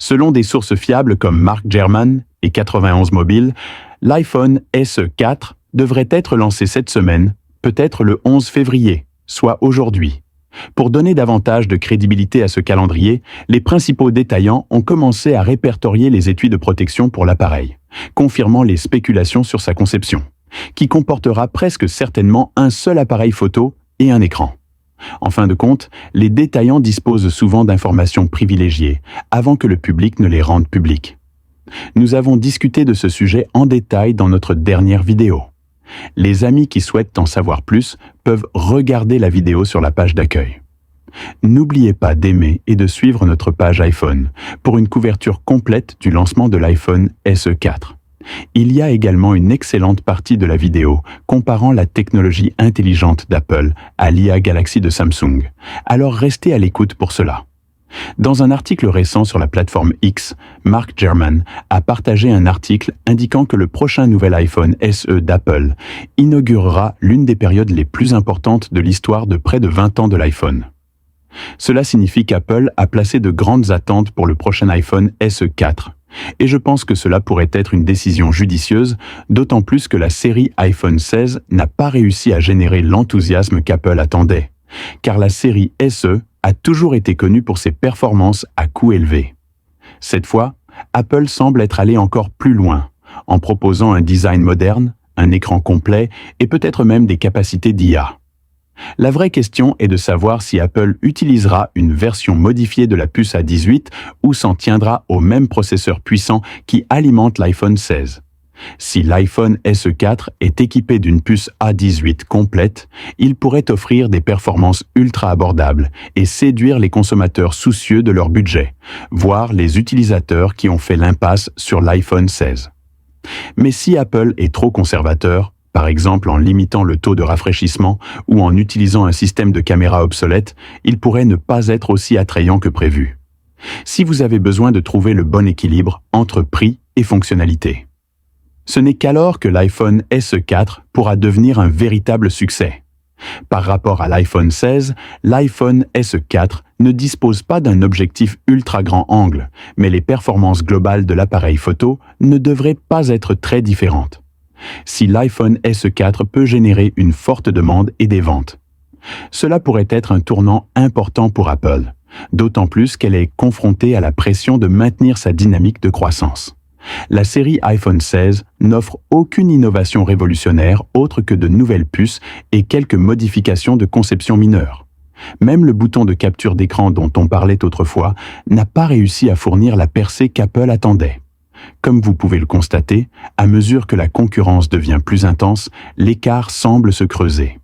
Selon des sources fiables comme Mark Gurman et 91 Mobile, l'iPhone SE 4 devrait être lancé cette semaine, peut-être le 11 février, soit aujourd'hui. Pour donner davantage de crédibilité à ce calendrier, les principaux détaillants ont commencé à répertorier les étuis de protection pour l'appareil, confirmant les spéculations sur sa conception, qui comportera presque certainement un seul appareil photo et un écran. En fin de compte, les détaillants disposent souvent d'informations privilégiées avant que le public ne les rende publiques. Nous avons discuté de ce sujet en détail dans notre dernière vidéo. Les amis qui souhaitent en savoir plus peuvent regarder la vidéo sur la page d'accueil. N'oubliez pas d'aimer et de suivre notre page iPhone pour une couverture complète du lancement de l'iPhone SE 4. Il y a également une excellente partie de la vidéo comparant la technologie intelligente d'Apple à l'IA Galaxy de Samsung, alors restez à l'écoute pour cela. Dans un article récent sur la plateforme X, Mark Gurman a partagé un article indiquant que le prochain nouvel iPhone SE d'Apple inaugurera l'une des périodes les plus importantes de l'histoire de près de 20 ans de l'iPhone. Cela signifie qu'Apple a placé de grandes attentes pour le prochain iPhone SE 4, et je pense que cela pourrait être une décision judicieuse, d'autant plus que la série iPhone 16 n'a pas réussi à générer l'enthousiasme qu'Apple attendait, car la série SE a toujours été connue pour ses performances à coût élevé. Cette fois, Apple semble être allé encore plus loin, en proposant un design moderne, un écran complet et peut-être même des capacités d'IA. La vraie question est de savoir si Apple utilisera une version modifiée de la puce A18 ou s'en tiendra au même processeur puissant qui alimente l'iPhone 16. Si l'iPhone SE 4 est équipé d'une puce A18 complète, il pourrait offrir des performances ultra abordables et séduire les consommateurs soucieux de leur budget, voire les utilisateurs qui ont fait l'impasse sur l'iPhone 16. Mais si Apple est trop conservateur, par exemple en limitant le taux de rafraîchissement ou en utilisant un système de caméra obsolète, il pourrait ne pas être aussi attrayant que prévu. Si vous avez besoin de trouver le bon équilibre entre prix et fonctionnalité. Ce n'est qu'alors que l'iPhone SE 4 pourra devenir un véritable succès. Par rapport à l'iPhone 16, l'iPhone SE 4 ne dispose pas d'un objectif ultra grand angle, mais les performances globales de l'appareil photo ne devraient pas être très différentes. Si l'iPhone SE 4 peut générer une forte demande et des ventes. Cela pourrait être un tournant important pour Apple, d'autant plus qu'elle est confrontée à la pression de maintenir sa dynamique de croissance. La série iPhone 16 n'offre aucune innovation révolutionnaire autre que de nouvelles puces et quelques modifications de conception mineures. Même le bouton de capture d'écran dont on parlait autrefois n'a pas réussi à fournir la percée qu'Apple attendait. Comme vous pouvez le constater, à mesure que la concurrence devient plus intense, l'écart semble se creuser.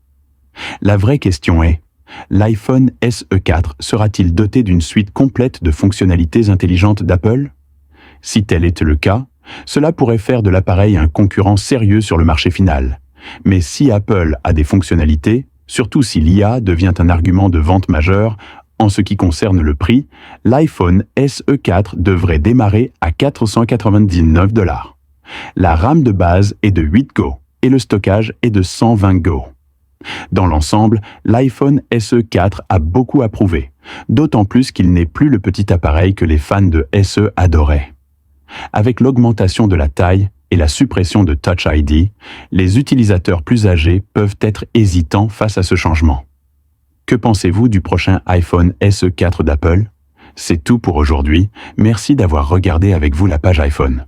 La vraie question est, l'iPhone SE 4 sera-t-il doté d'une suite complète de fonctionnalités intelligentes d'Apple ? Si tel était le cas, cela pourrait faire de l'appareil un concurrent sérieux sur le marché final. Mais si Apple a des fonctionnalités, surtout si l'IA devient un argument de vente majeur, en ce qui concerne le prix, l'iPhone SE 4 devrait démarrer à 499 $. La RAM de base est de 8 Go et le stockage est de 120 Go. Dans l'ensemble, l'iPhone SE 4 a beaucoup à prouver, d'autant plus qu'il n'est plus le petit appareil que les fans de SE adoraient. Avec l'augmentation de la taille et la suppression de Touch ID, les utilisateurs plus âgés peuvent être hésitants face à ce changement. Que pensez-vous du prochain iPhone SE 4 d'Apple ? C'est tout pour aujourd'hui. Merci d'avoir regardé avec vous la page iPhone.